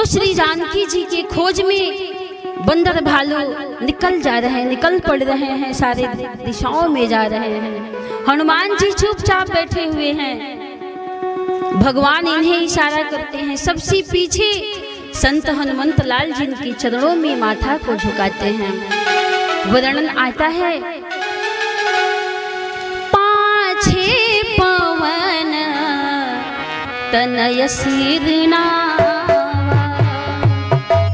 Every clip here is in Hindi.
श्री जानकी जी के खोज में बंदर भालू निकल जा रहे हैं, निकल पड़ रहे हैं, सारे दिशाओं में जा रहे हैं। हनुमान जी चुपचाप बैठे हुए हैं, भगवान इन्हें इशारा करते हैं। सबसे पीछे संत हनुमंत लाल जिनके चरणों में माथा को झुकाते हैं। वर्णन आता है, पाछे पवन तनय सिरना,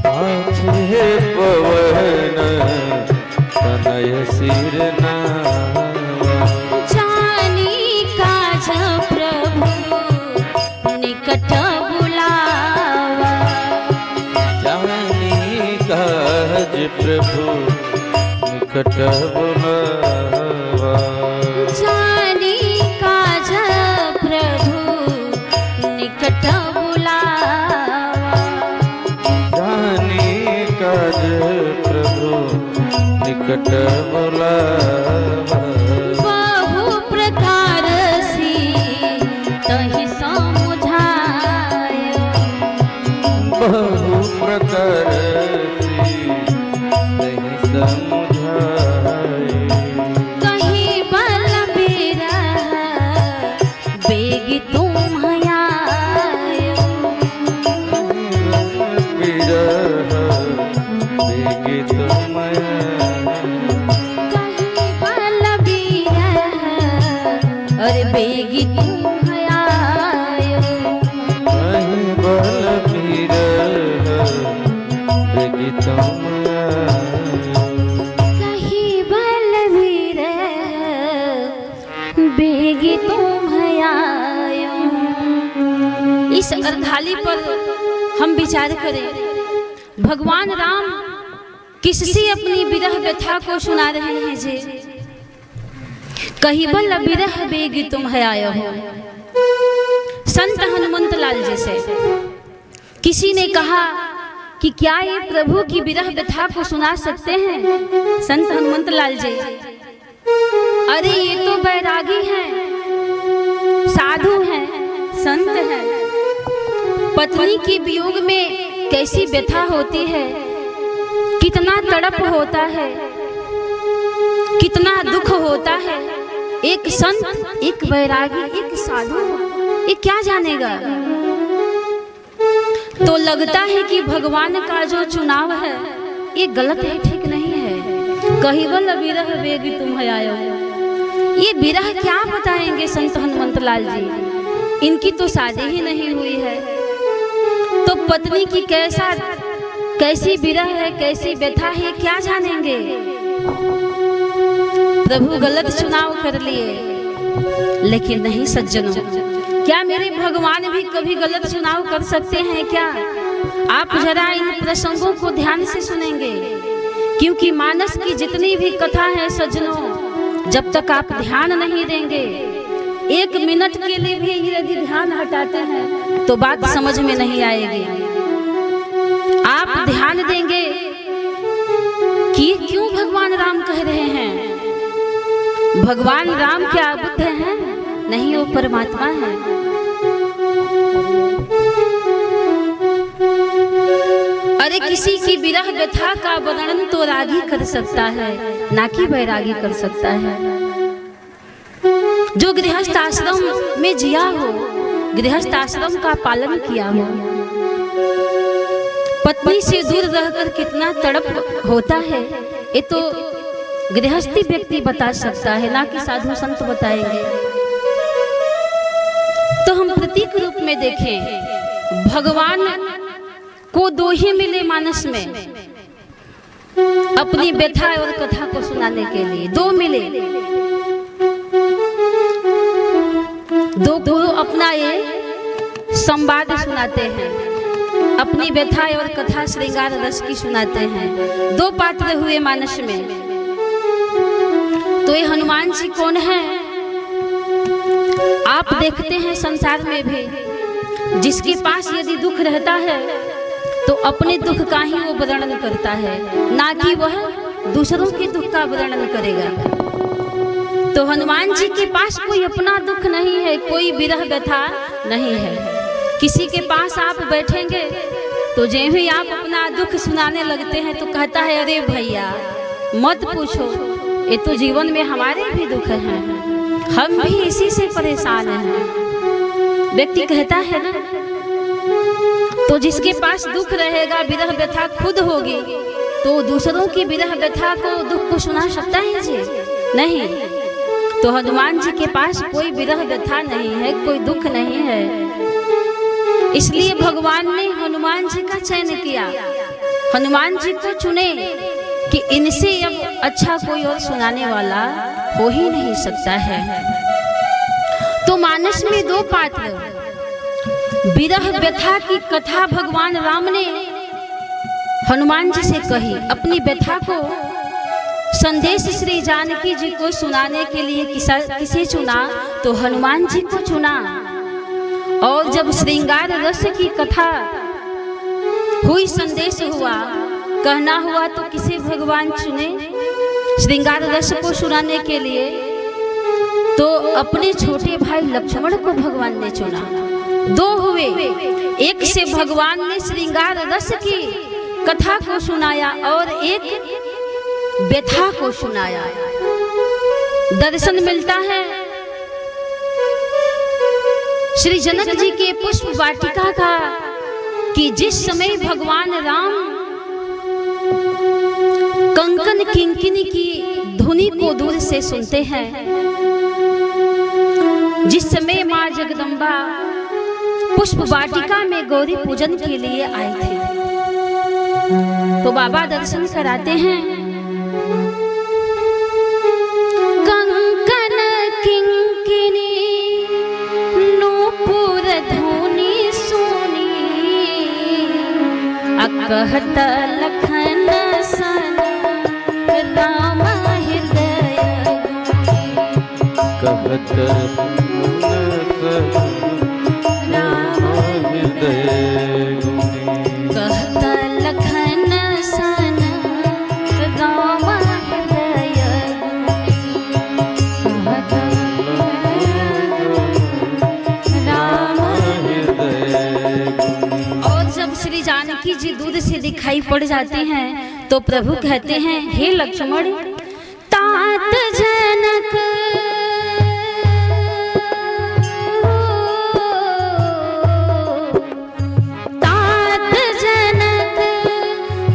पाछे पवन तनय सिरना, जानी काज प्रभु निकट बुलावा, जानी काज प्रभु निकट बुलावा, जानी काज प्रभु निकट बुलावा, जानी काज प्रभु निकट बुलावा, बहु प्रकार से तहि समुझाय, बहु प्रकार नहीं समझाए, कहीं बलबीर बेग तुम आयो, विरह बेग तुम कहीं बलबीर अरे बेग तुम आयो, कहीं बल विरह बेग तुम कहीं बलबीर बेग तुम आयो। इस अर्धाली पर हम विचार करें, भगवान राम किससे अपनी विरह व्यथा को सुना रहे हैं जी। कहीं बल विरह बेग तुम आयो हो। संत हनुमंत लाल जी से किसी ने कहा कि क्या ये प्रभु की विरह व्यथा को सुना सकते हैं? संत हनुमंत लाल जी, अरे ये तो बैरागी हैं, साधु हैं, संत हैं। पत्नी की वियोग में कैसी व्यथा होती है, कितना तड़प होता है, कितना दुख होता है। एक संत, एक बैरागी, एक साधु, ये क्या जानेगा? तो लगता है कि भगवान का जो चुनाव है ये गलत है, ठीक नहीं है। कहीं बल विरह बेग तुम आयो, ये विरह क्या बताएंगे संत हनुमंत लाल जी, इनकी तो शादी ही नहीं हुई है, तो पत्नी की कैसी विरह है, कैसी व्यथा है, क्या जानेंगे। प्रभु गलत चुनाव कर लिए। लेकिन नहीं सज्जनों, क्या मेरे भगवान भी कभी गलत चुनाव कर सकते हैं क्या? आप जरा इन प्रसंगों को ध्यान से सुनेंगे, क्योंकि मानस की जितनी भी कथा है सज्जनों, जब तक आप ध्यान नहीं देंगे, एक मिनट के लिए भी यदि ध्यान हटाते हैं तो बात समझ में नहीं आएगी। आप ध्यान देंगे कि क्यों भगवान राम कह रहे हैं। भगवान राम क्या बुद्ध हैं? नहीं, वो परमात्मा है। अरे किसी की विरह व्यथा का वर्णन तो रागी कर सकता है, ना कि बैरागी कर सकता है। जो गृहस्थ आश्रम में जिया हो, गृहस्थ आश्रम का पालन किया हो, पत्नी से दूर रहकर कितना तड़प होता है, ये तो गृहस्थी व्यक्ति बता सकता है, ना कि साधु संत बताएंगे। तो हम प्रतीक रूप में देखें, भगवान को दो ही मिले मानस में अपनी व्यथा और कथा को सुनाने के लिए, दो मिले। दो गुरु अपना ये संवाद सुनाते हैं, अपनी व्यथा और कथा श्रृंगार रस की सुनाते हैं। दो पात्र हुए मानस में। तो ये हनुमान जी कौन है? आप देखते हैं संसार में भी जिसके पास यदि दुख रहता है तो अपने दुख का ही वो वर्णन करता है, ना कि वह दूसरों के दुख का वर्णन करेगा। तो हनुमान जी के पास कोई अपना दुख नहीं है, कोई विरह व्यथा नहीं है। किसी के पास आप बैठेंगे तो जैसे ही आप अपना दुख सुनाने लगते हैं तो कहता है अरे भैया मत पूछो, ये तो जीवन में हमारे भी दुख हैं, हम भी इसी से परेशान हैं। व्यक्ति कहता है ना, तो जिसके पास दुख रहेगा, विरह व्यथा खुद होगी, तो दूसरों की विरह व्यथा को दुख को सुना सकता है जी? नहीं। तो हनुमान जी के पास कोई विरह व्यथा नहीं है, कोई दुख नहीं है, इसलिए भगवान ने हनुमान जी का चयन किया, हनुमान जी को चुने कि इनसे अब अच्छा कोई और सुनाने वाला हो ही नहीं सकता है। तो मानस में दो पात्र, विरह व्यथा की कथा भगवान राम ने हनुमान जी से कही, अपनी व्यथा को संदेश श्री जानकी जी को सुनाने के लिए किसे चुना? तो हनुमान जी को चुना। और जब श्रृंगार रस की कथा हुई, संदेश हुआ, कहना हुआ, तो किसे भगवान चुने श्रृंगार रस को सुनाने के लिए? तो अपने छोटे भाई लक्ष्मण को भगवान ने चुना। दो हुए, एक से भगवान ने श्रृंगार रस की कथा को सुनाया और एक व्यथा को सुनाया। दर्शन मिलता है श्री जनक जी के पुष्प वाटिका का कि जिस समय भगवान राम कंकन किंकिनी की धुनी को दूर से सुनते हैं, जिस समय मां जगदम्बा पुष्प वाटिका में गौरी पूजन के लिए आए थे, तो बाबा दर्शन कराते हैं। कंकन किंकिनी नूपुर धुनी सुनी, कहत लखन सन राम हृदय, कहत राम हृदय गुणी, कहत लखन सन राम हृदय, कहत राम हृदय गुणी। और जब श्री जानकी जी दूर से दिखाई पड़ जाती हैं तो प्रभु कहते हैं, हे लक्ष्मण, तात जनक तात जनक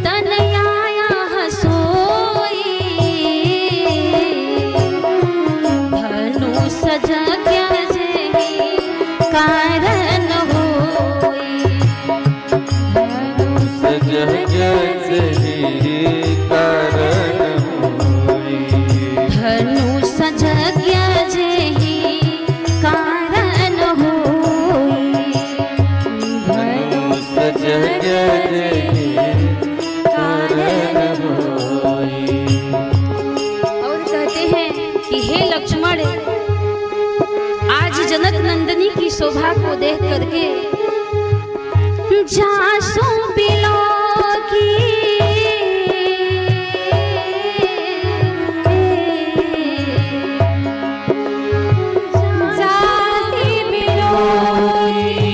तनयाया हसोई, धनु सजग जेहि कारण होई, सजग जेहि कारण होई, धनु सजग जेहि कारण होई, धनु सजग जेहि कारण होई। और कहते हैं कि हे लक्ष्मण, आज जनक नंदिनी की शोभा को देख करके जासु बिलोकी, जासी बिलोकी,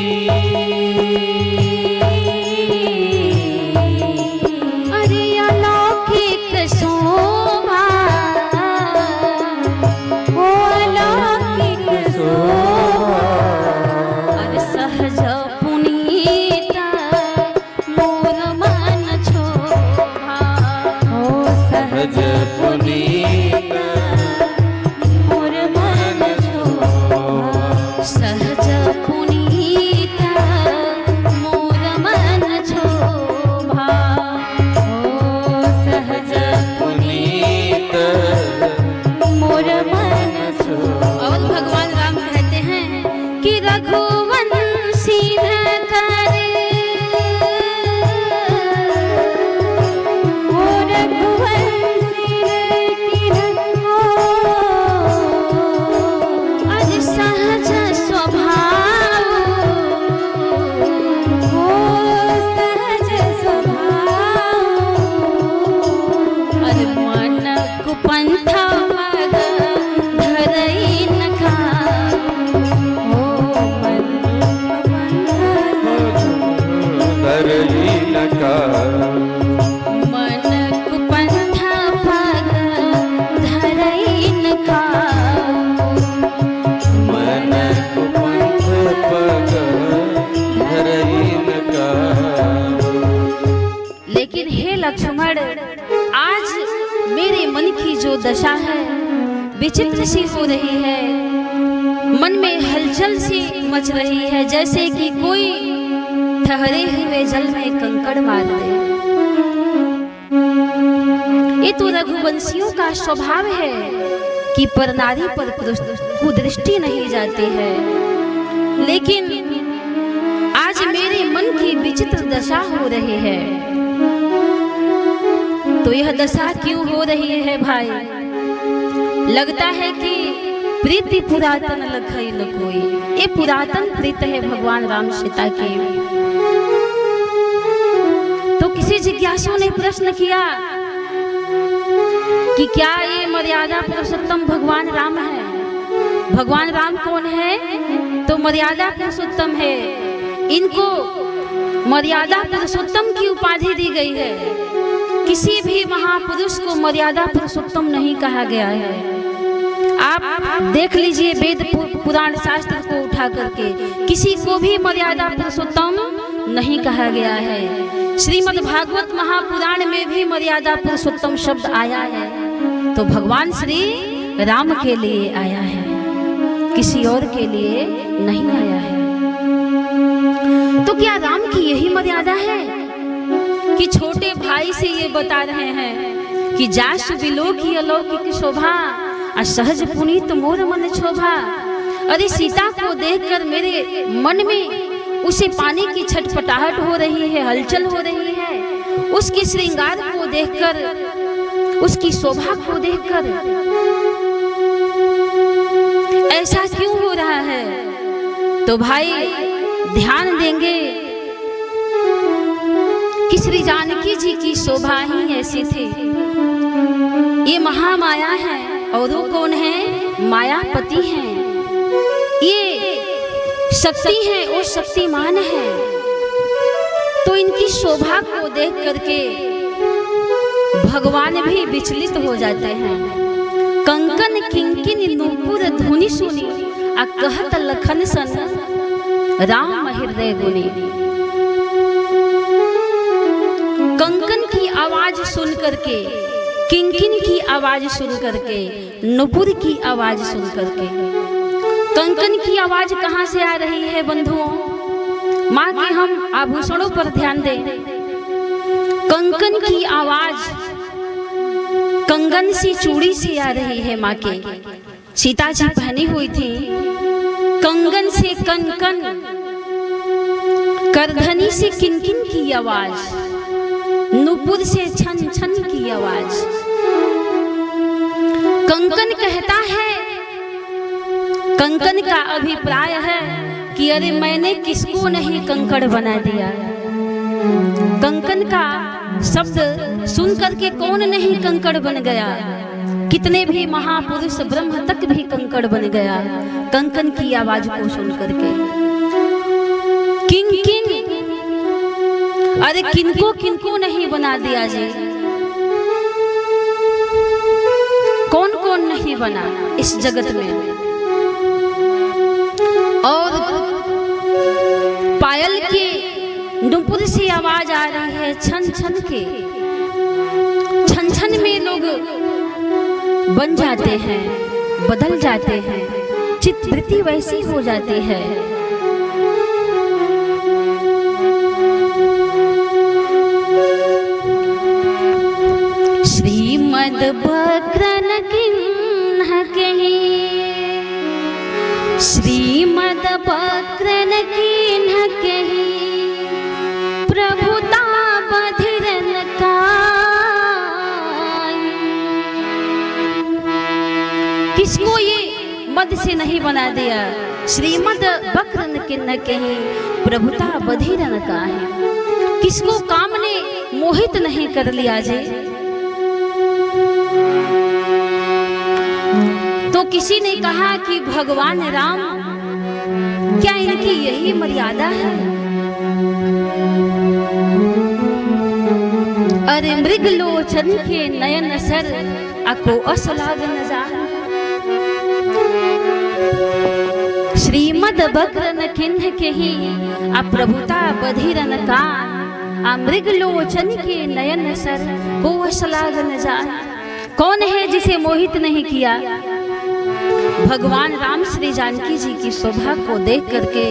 अरे अलौकिक शोभा, ओ अलौकिक शोभा, अरे सहज पुनीता लक्ष्मण, आज मेरे मन की जो दशा है विचित्र सी हो रही है, मन में हलचल सी मच रही है, जैसे कि कोई ठहरे हुए जल में कंकड़ मार दे। ये तो रघुवंशियों का स्वभाव है कि परनारी पर कुदृष्टि नहीं जाती है, लेकिन आज मेरे मन की विचित्र दशा हो रही है। तो यह दशा क्यों हो रही है भाई? लगता है कि प्रीति पुरातन लखई लकोई। ये पुरातन प्रीत है भगवान राम सीता की। तो किसी जिज्ञासु ने प्रश्न किया कि क्या ये मर्यादा पुरुषोत्तम भगवान राम है? भगवान राम कौन है? तो मर्यादा पुरुषोत्तम है। इनको मर्यादा पुरुषोत्तम की उपाधि दी गई है। किसी भी महापुरुष को मर्यादा पुरुषोत्तम नहीं कहा गया है। आप देख लीजिए वेद पुराण शास्त्र को उठा करके, किसी को भी मर्यादा पुरुषोत्तम नहीं कहा गया है। श्रीमद् भागवत महापुराण में भी मर्यादा पुरुषोत्तम शब्द आया है, तो भगवान श्री राम के लिए आया है, किसी और के लिए नहीं आया है। तो क्या राम की यही मर्यादा है कि छोटे भाई से ये बता रहे हैं कि जासु बिलो की अलौकिक शोभा, असहज पुनीत मोर मन क्षोभा। अरे सीता को देखकर मेरे मन में उसे पाने की छटपटाहट हो रही है, हलचल हो रही है। उसके श्रृंगार को देखकर, उसकी शोभा को देखकर ऐसा क्यों हो रहा है? तो भाई ध्यान देंगे कि श्री जानकी जी की शोभा ही ऐसी थी। ये महामाया है और वो कौन है? मायापति हैं। ये शक्ति है, वो शक्तिमान है। तो इनकी शोभा को देख करके भगवान भी विचलित हो जाते हैं। कंकन किंकिन नूपुर धुनि सुनी, आ कहत लखन सन राम हृदय गुनी। कंकन की आवाज सुन करके, किंकिन की आवाज सुन करके, नुपुर की आवाज सुन करके। कंकन की आवाज कहाँ से आ रही है बंधुओं? माँ के हम आभूषणों पर ध्यान दें। कंकन की आवाज कंगन सी चूड़ी से आ रही है। माँ के सीता जी पहनी हुई थी कंगन से कनकन, करधनी से किनकिन की आवाज, नुपुर से छन छन की आवाज। कंकन कहता है, कंकन का अभिप्राय है कि अरे मैंने किसको नहीं कंकड़ बना दिया। कंकन का शब्द सुन करके कौन नहीं कंकड़ बन गया? कितने भी महापुरुष ब्रह्म तक भी कंकड़ बन गया कंकन की आवाज को सुन करके। किन अरे किनको किनको नहीं बना दिया जी? कौन कौन नहीं बना इस जगत में? और पायल के नुपुर से आवाज आ रही है छन छन के। छन छन में लोग बन जाते हैं, बदल जाते हैं, चित्तवृत्ति वैसी हो जाती है। श्रीमद बक्रन किन्ह कही, श्रीमद बक्रन किन्ह कही, प्रभुता बधिरन किसको ये मद से नहीं बना दिया? श्रीमद बक्रन किन्ह कही, प्रभुता बधिरन का है। किसको काम ने मोहित नहीं कर लिया जी? तो किसी ने कहा कि भगवान राम, क्या इनकी यही मर्यादा है? अरे मृग लोचन के नयन सर, अको असलाग नजार। श्रीमद बक्रन किन्ह कही, अप्रभुता बधिरन का, मृग लोचन के नयन सर को सलाग न जाए। कौन है जिसे मोहित नहीं किया? भगवान राम श्री जानकी जी की शोभा को देख करके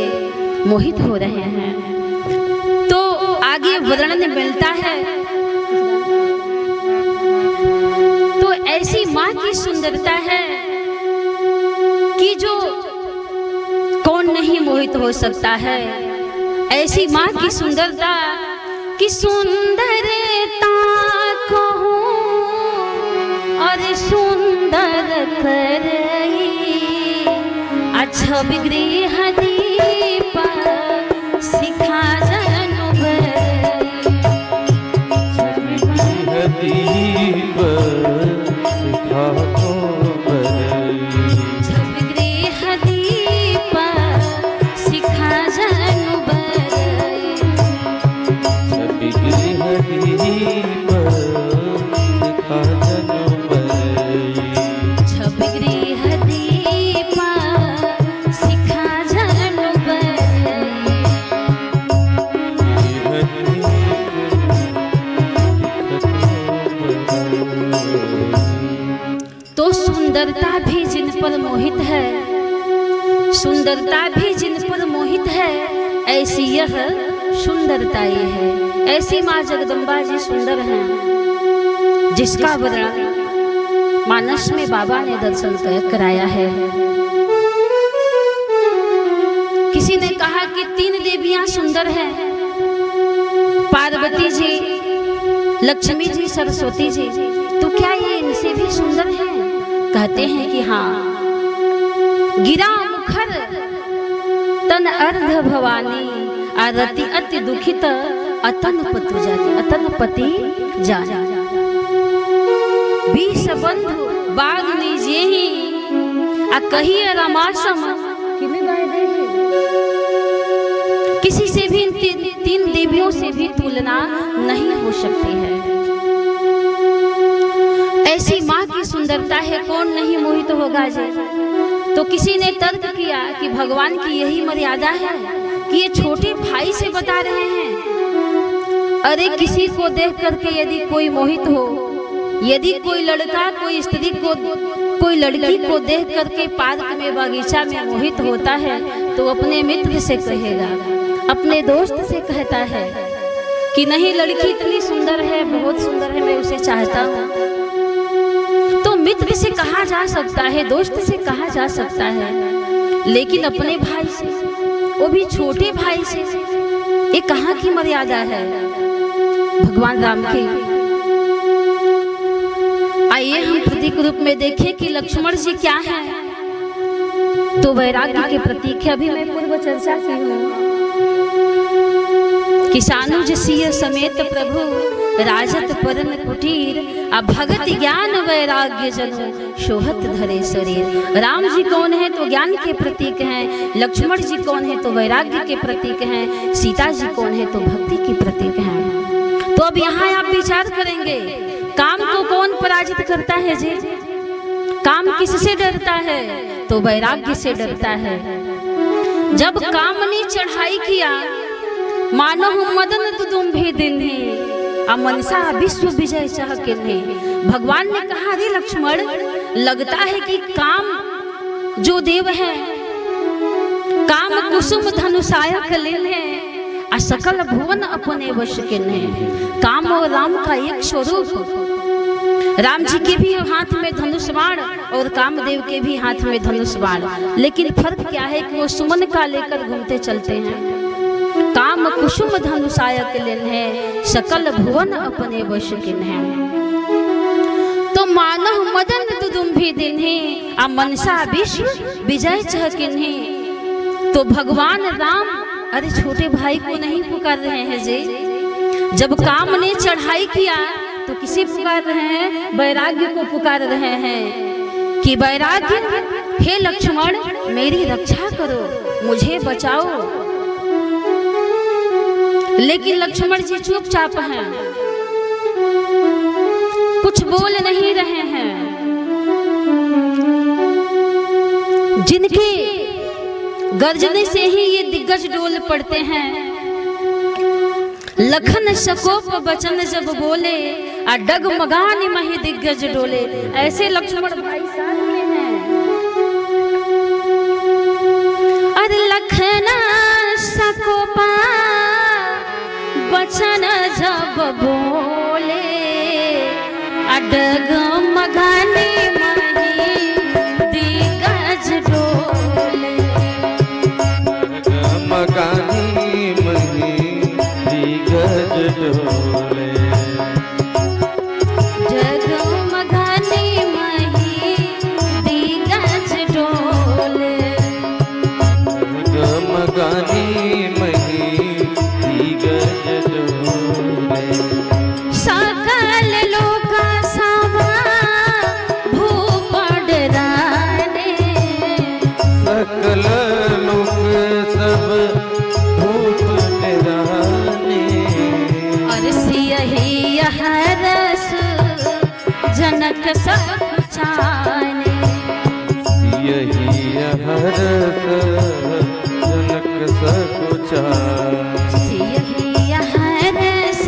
मोहित हो रहे हैं। तो आगे वर्णन मिलता है, तो ऐसी माँ की सुंदरता है कि जो कौन नहीं मोहित हो सकता है। ऐसी माँ की सुंदरता कि सुंदरता कहूँ और सुंदर करई, अच्छा विग्रह दीप सिखा जनु बरई। दीप सिखा तो बरई, विग्रह दीप सिखा जनु बरई। विग्रह दीप सिखा जनु बरई। विग्रह दीप सिखा जनु बरई। तो सुंदरता भी जिन पर मोहित है, सुंदरता भी जिन पर मोहित है, ऐसी यह सुंदरता ही है। ऐसी माँ जगदम्बा जी सुंदर हैं, जिसका वर्णन मानस में बाबा ने दर्शन कराया है। किसी ने कहा कि 3 देवियां सुंदर हैं, पार्वती जी, लक्ष्मी जी, सरस्वती जी, तो क्या ये इनसे भी सुंदर हैं? कहते हैं कि हाँ। गिरा मुखर तन अर्ध भवानी, आरती अति दुखित अतन पतु जाति, अतन पति जाति। 20 बंधु बाग लीजिए ही आ कहिए रमासम किमे गाय दे। किसी से भी इन 3 देवियों से भी तुलना नहीं हो सकती है। ऐसी माँ की सुंदरता है, कौन नहीं मोहित होगा जी। तो किसी ने तर्क किया कि भगवान की यही मर्यादा है कि ये छोटे भाई से बता रहे हैं। अरे किसी को देख करके यदि कोई मोहित हो, यदि कोई लड़का कोई स्त्री को, कोई लड़की को देख करके पार्क में बगीचा में मोहित होता है, तो अपने मित्र से कहेगा, अपने दोस्त से कहता है कि नहीं लड़की इतनी सुंदर है, बहुत सुंदर है, मैं उसे चाहता हूँ। तो मित्र से कहा जा सकता है, दोस्त से कहा जा सकता है, लेकिन अपने भाई से, वो भी छोटे भाई से, ये कहाँ की मर्यादा है भगवान राम की। आइए हम प्रतीक रूप में देखें कि लक्ष्मण जी क्या है। तो वैराग्य के प्रतीक है। अभी मैं पूर्व चर्चा की हूँ कि सानुज सिय समेत प्रभु राजत परन कुटीर, अब भगत ज्ञान वैराग्य जनु शोहत धरे शरीर। राम जी कौन है? तो ज्ञान के प्रतीक हैं। लक्ष्मण जी कौन है? तो वैराग्य के प्रतीक हैं। सीता जी कौन है? तो भक्ति के प्रतीक हैं। तो अब यहाँ आप विचार करेंगे, काम को कौन पराजित करता है जी? काम किससे डरता है? तो वैराग्य से डरता है। जब काम ने चढ़ाई किया, मानो मदन तुदुम्भे दिन्हे मनसा विश्व विजय चाह किन्हे। भगवान ने कहा, अरे लक्ष्मण, लगता है कि काम जो देव है, काम कुसुम धनुषायक लेने आ सकल भुवन अपने वश किन्हे। काम और राम का एक स्वरूप। राम जी के भी हाथ में धनुष बाण और कामदेव के भी हाथ में धनुष बाण, लेकिन फर्क क्या है कि वो सुमन का लेकर घूमते चलते हैं। काम कुसुम धनुषायक लेन्हे सकल भुवन अपने वश किन्हे। तो मानव मदन तुदुम्भे दिन्हे आ मनसा विश्व विजय चह किन्हे। तो भगवान राम अरे छोटे भाई को नहीं पुकार रहे हैं जी। जब काम ने चढ़ाई किया तो किसे पुकार रहे हैं? वैराग्य को पुकार रहे हैं कि वैराग्य, हे लक्ष्मण मेरी रक्षा करो, मुझे बचाओ। लेकिन लक्ष्मण जी चुपचाप हैं, कुछ बोल नहीं रहे हैं। जिनके गर्जने से ही ये दिग्गज डोल पड़ते हैं। लखन सकोप बचन जब बोले, आ डगमगाने मही दिग्गज डोले। ऐसे लक्ष्मण भाई साथ में हैं। अरे लखन सकोपा बचन जब बोले, आ डगमगाने मही दिग्गज डोले। डगमगाने मही दिग्गज डोले। डगमगाने मही दिग्गज डोले। डगमगाने मही दिग्गज डोले। सकल लोक सभा भूप डराने। सकल लोक सब धूप डराने। और सियहि हरस जनक सब जाने। यही हरस जनक सकुचाने। सियहि हरस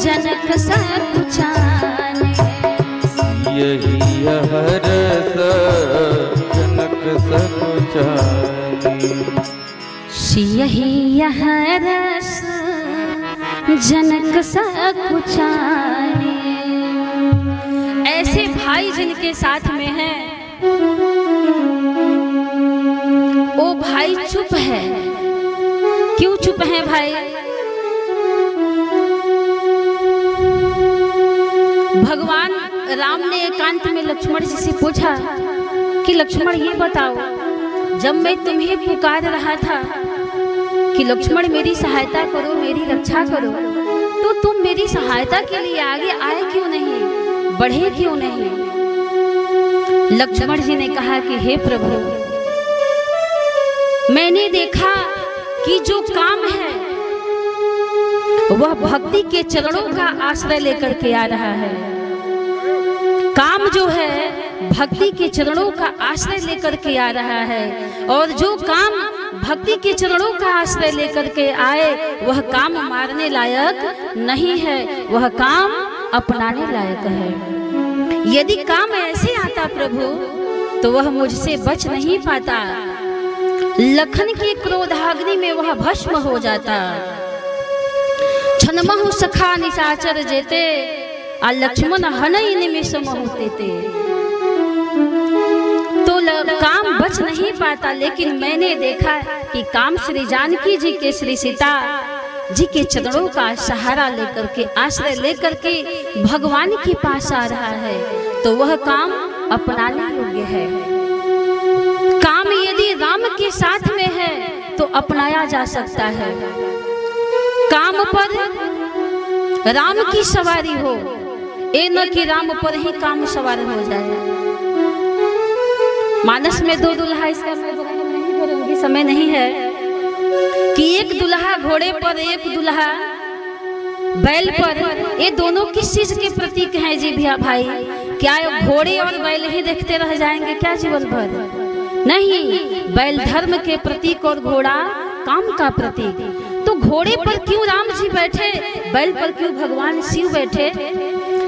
जनक सब जाने। यही हरस जनक सकुचाने। सियहि हरस जनक सकुचाने। ऐसे भाई जिनके साथ में हैं, वो भाई चुप है। क्यों चुप है भाई? भगवान राम ने एकांत में लक्ष्मण जी से पूछा कि लक्ष्मण ये बताओ, जब मैं तुम्हें पुकार रहा था कि लक्ष्मण मेरी सहायता करो, मेरी रक्षा करो, तो तुम मेरी सहायता के लिए आगे आए क्यों नहीं, बढ़े क्यों नहीं? लक्ष्मण जी ने कहा कि हे प्रभु, मैंने देखा कि जो काम है वह भक्ति के चरणों का आश्रय लेकर के आ रहा है। काम जो है भक्ति के चरणों का आश्रय लेकर के आ रहा है, और जो काम भक्ति के चरणों का आश्रय लेकर के आए वह काम मारने लायक नहीं है, वह काम अपनाने लायक है। यदि काम ऐसे आता प्रभु तो वह मुझसे बच नहीं पाता। लखन की क्रोधाग्नि में वह भस्म हो जाता। छनमहु सखा निशाचर जेते, आ लक्ष्मण हनई निमिष होते थे। तो काम बच नहीं पाता, लेकिन मैंने देखा कि काम श्री जानकी जी के, श्री सीता जी के चरणों का सहारा लेकर के, आश्रय लेकर के भगवान के पास आ रहा है, तो वह काम अपनाने योग्य है। काम यदि राम के साथ में है तो अपनाया जा सकता है। काम पर राम की सवारी हो, ए न कि राम पर ही काम सवार हो जाए। मानस में दो दुल्हा, इसका मैं वर्णन नहीं करूंगी, समय नहीं है, कि एक दुल्हा घोड़े पर, एक दुल्हा बैल पर, ये दोनों किस चीज के प्रतीक हैं जी भैया भाई? क्या घोड़े और बैल ही देखते रह जाएंगे क्या जीवन भर? नहीं, बैल धर्म के प्रतीक और घोड़ा काम का प्रतीक। तो घोड़े पर क्यों राम जी बैठे, बैल पर क्यों भगवान शिव बैठे?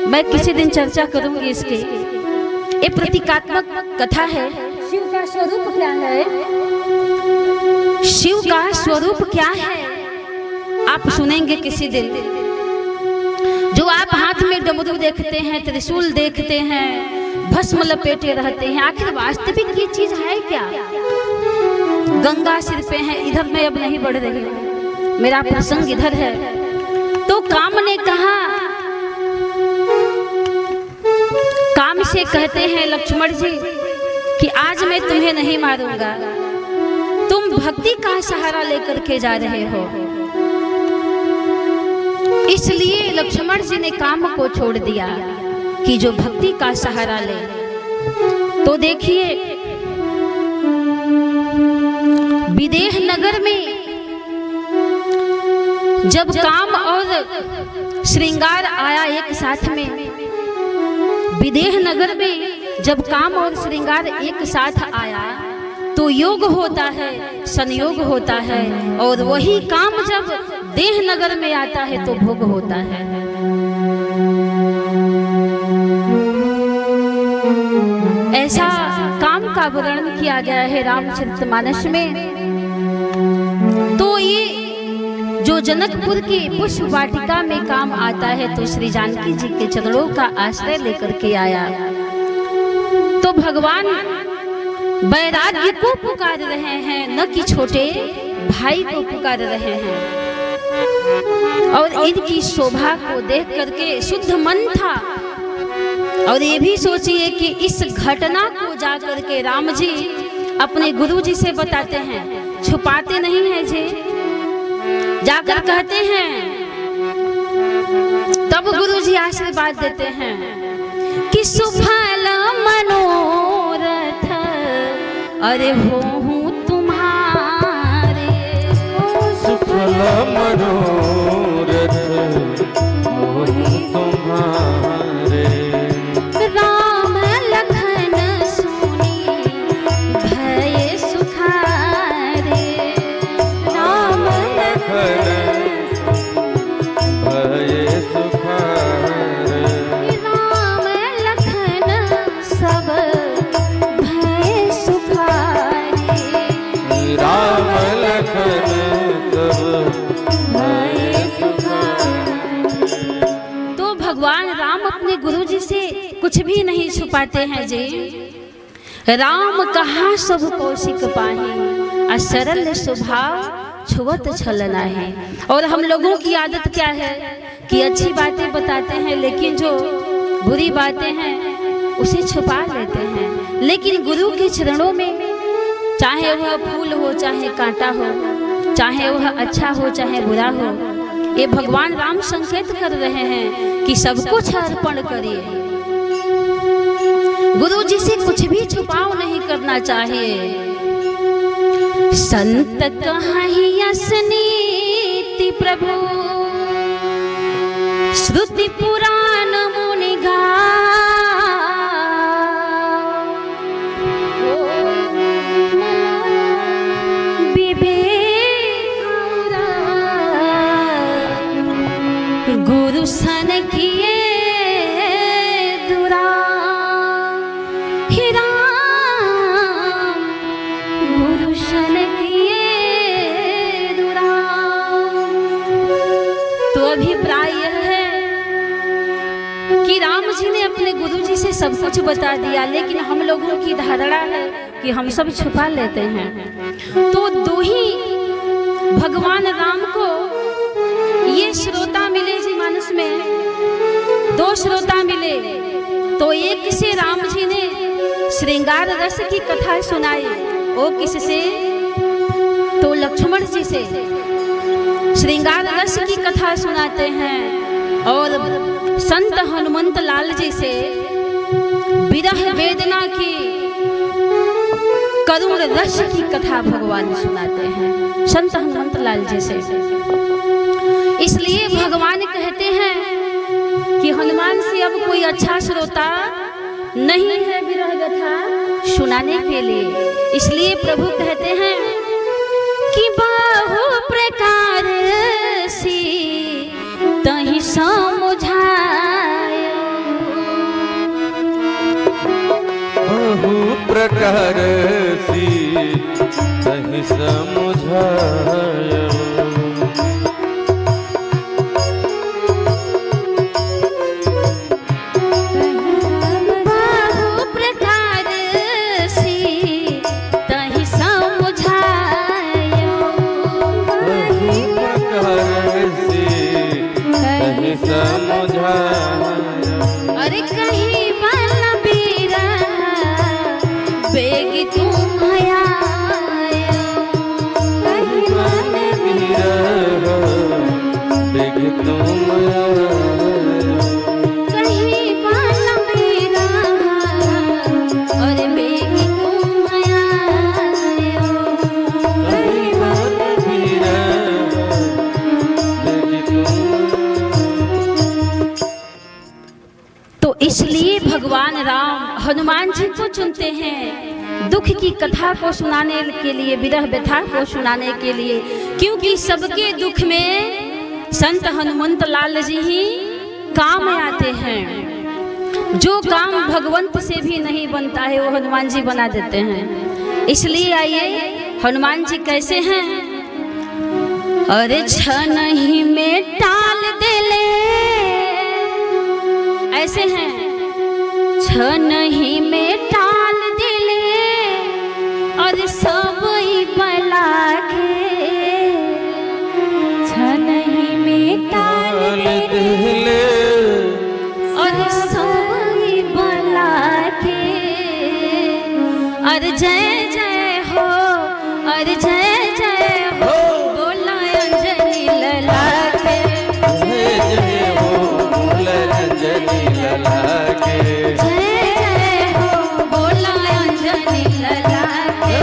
मैं किसी दिन चर्चा करूंगी इसके। ये प्रतीकात्मक कथा है। शिव का स्वरूप क्या है? शिव का स्वरूप क्या है आप सुनेंगे किसी दिन। जो आप हाथ में डमरू देखते हैं, त्रिशूल देखते हैं, भस्म लपेटे रहते हैं, आखिर वास्तविक ये चीज है क्या? गंगा सिर पे है, इधर मैं अब नहीं बढ़ रही हूँ, मेरा प्रसंग इधर है। तो काम ने कहा, काम से कहते हैं लक्ष्मण जी कि आज मैं तुम्हें नहीं मारूंगा, तुम भक्ति का सहारा लेकर के जा रहे हो। इसलिए लक्ष्मण जी ने काम को छोड़ दिया कि जो भक्ति का सहारा ले। तो देखिए, विदेह नगर में जब काम और श्रृंगार आया एक साथ में, विदेह नगर में जब काम और श्रृंगार एक साथ आया, तो योग होता है, संयोग होता है, और वही काम जब देह नगर में आता है तो भोग होता है। ऐसा काम का वर्णन किया गया है रामचरितमानस में। तो ये जो जनकपुर की पुष्प वाटिका में काम आता है, तो श्री जानकी जी के चरणों का आश्रय लेकर के आया। तो भगवान वैराग्य को पुकार रहे हैं, न कि छोटे भाई को पुकार रहे हैं। और इनकी शोभा को देख करके शुद्ध मन था। और ये भी सोचिए कि इस घटना को जाकर के राम जी अपने गुरु जी से बताते हैं, छुपाते नहीं हैं जी, जाकर कहते हैं। तब गुरु जी आशीर्वाद देते हैं कि सुफल मनोरथ अरे हो तुम्हारे, सुफल मनोरथ हो तुम्हारे, राम लखन सुनी भय सुखारे, राम लखन भय सुखारे, राम लखन सब भय सुखारे, राम लखन सब भय सुखारे। तो भगवान राम अपने गुरु जी से कुछ भी नहीं छुपाते हैं जी। राम कहाँ सब कौशिक पाही, सरल स्वभाव छुवत छलना है। और हम लोगों की आदत क्या है कि अच्छी बातें बताते हैं, लेकिन जो बुरी बातें हैं उसे छुपा लेते हैं। लेकिन गुरु के चरणों में, चाहे वह फूल हो चाहे कांटा हो, चाहे वह अच्छा हो चाहे बुरा हो, ये भगवान राम संकेत कर रहे हैं कि सब कुछ अर्पण करिए। गुरु जी से कुछ भी छुपाव नहीं करना चाहिए। संत कहाही असनीति प्रभु, श्रुति पुराण मुनि गुरु सन किए दुरा, हे राम गुरु सन किए दुरा। तो अभिप्राय यह है कि राम जी ने अपने गुरु जी से सब कुछ बता दिया, लेकिन हम लोगों की धारणा है कि हम सब छुपा लेते हैं। तो दो ही भगवान राम को ये श्रोता मिले जी, मानस में दो श्रोता मिले। तो एक से राम जी ने श्रृंगार रस की कथा सुनाई, वो किससे? तो लक्ष्मण जी से श्रृंगार रस की कथा सुनाते हैं। और संत हनुमंत लाल जी से विरह वेदना की करुण रस की कथा भगवान सुनाते हैं, संत हनुमंत लाल जी से। इसलिए भगवान कहते हैं कि हनुमान से अब कोई अच्छा श्रोता नहीं है विरह कथा सुनाने के लिए। इसलिए प्रभु कहते हैं कि बहु प्रकार से तहि समझायो, बहु प्रकार से तहि समझायो, अरे कहीं बलबीर बेग तुम आयो, कहीं बलबीर बेग तुम आयो, कहीं बलबीर अरे बेग तुम आयो, कहीं बलबीर बेग तुम। तो इसलिए भगवान राम हनुमान जी को चुनते हैं दुख की कथा को सुनाने के लिए, विरह व्यथा को सुनाने के लिए, क्योंकि सबके दुख में संत हनुमंत लाल जी ही काम आते हैं। जो काम भगवंत से भी नहीं बनता है वो हनुमान जी बना देते हैं। इसलिए आइए हनुमान जी कैसे हैं। अरे क्षण ही में टाल दे ले, ऐसे हैं। क्षण ही में टाल दे ले और सब ही बला के, क्षण ही में टाल दे ले और सब ही बला के। और जय जय हो, और जय जय हो, बोला अंजनी लला के। जय जय हो बोला अंजनी लला के। जय जय हो, बोला अंजनी लला के।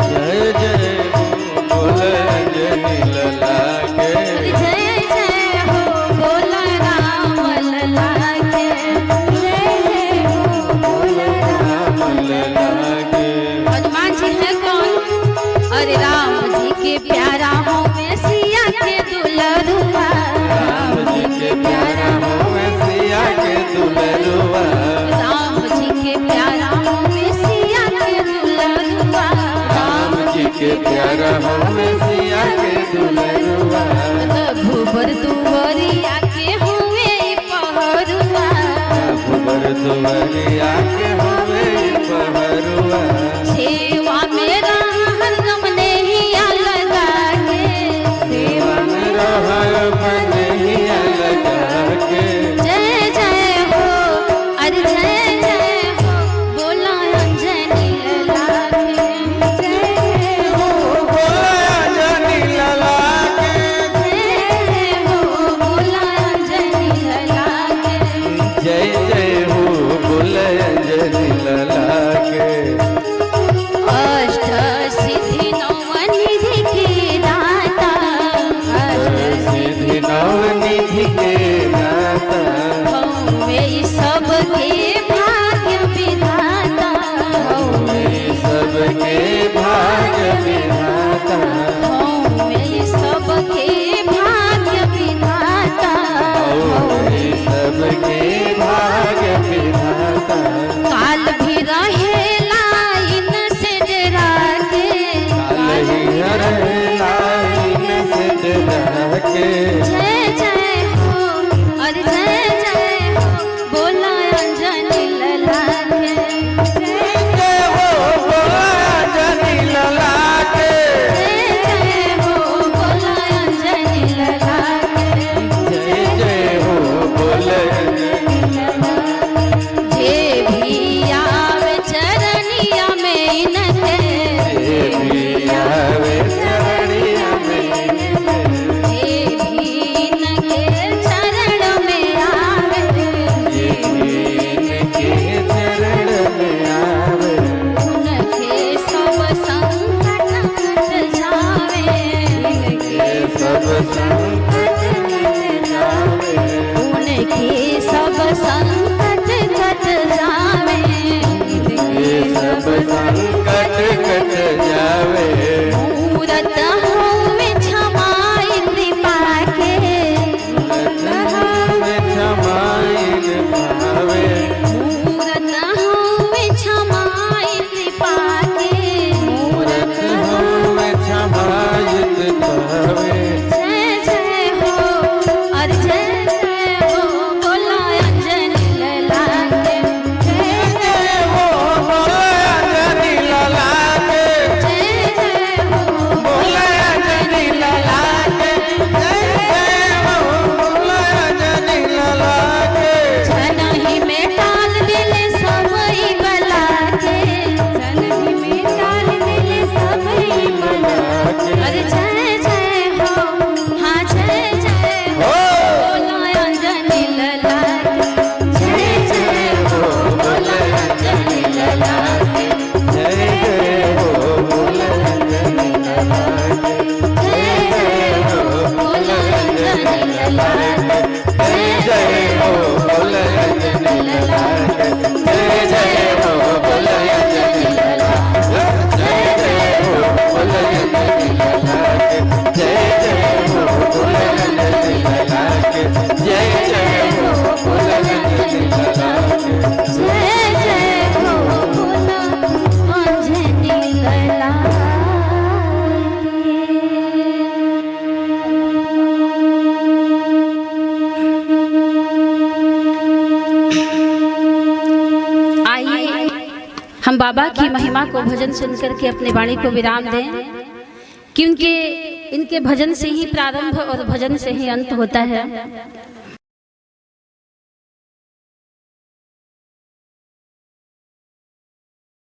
जय जय हो बोला अंजनी लला के। जय जय हो, बोला राम लला के। जय जय हो, बोला राम लला के। हनुमान जी है कौन? अरे राम जी के प्यारा हो मैं सिया के दुलरुआ। राम जी के प्यारा हो मैं सिया के दुलरुआ। राम जी के प्यारा हो मैं सिया के दुलरुआ। राम जी के प्यारा हो मैं सिया के दुलरुआ। भूबर दुवरिया के हुए पहरुआ। भूबर दुवरिया के हुए पहरुआ। सेवा मेरा हरदम नैया लगा के। सेवा में रहा मन हिया लगा के। जय जय हो, अरे जय जय हो, बोला अंजनी लला के। जय जय हो, बोला अंजनी लला के। जय जय हो, बोला अंजनी लला के। जय जय हो बोला अंजनी लला के। अष्ट सिद्धि नवनिधि के दाता। सिद्धि नवनिधि के दाता। हौवे सबके भाग्य विधाता। हौवे सबके भाग्य विधाता। हौवे सबके भाग्य विधाता। हौवे सबके भाग्य विधाता। काल भी रहेला इनसे डरा के। काल ही हरे लाइन से डरा के। जय जय हो, और जय जय हो, बोला अंजनी लला के। जय जय हो बोला अंजनी लला के। जय जय हो, बोला अंजनी लला के। जय जय हो बोला अंजनी लला के। जे भी आवे चरनिया में इनके। जे भी आवे चरनिया में। जे भी इनके चरण में आवे। जे भी इनके चरण में आवे। उनके सब संकट कट जावे। ये सब संकट मिट जावे। उनके सब संकट कट जावे। ये सब संकट कट जावे। मूरत होवे क्षमाई कृपा के। में क्षमाइन पावे। मूरत होवे क्षमाई कृपा के। मूरत हो में क्षमायित पावे। जय जय हो, और जय जय हो, बोला अंजनी लला के। जय जय हो बोला अंजनी लला के। जय जय हो, बोला अंजनी लला के। जय जय हो बोला अंजनी लला के। जनहि में टाल दिले सब ही बला के। जनहि में टाल दिले सब ही बला के। अरे जय जय हो, हाँ जय जय हो, बोला अंजनी लला के। जय जय हो, बोला अंजनी लला के। जय जय हो बोला अंजनी लला के। जय जय हो, बोला अंजनी लला के। जय जय हो बोला अंजनी लला के। जय जय हो बोला अंजनी लला के। बाबा की महिमा को भजन सुन करके अपने वाणी को विराम दें, क्योंकि इनके भजन से ही प्रारंभ और भजन से ही अंत होता है।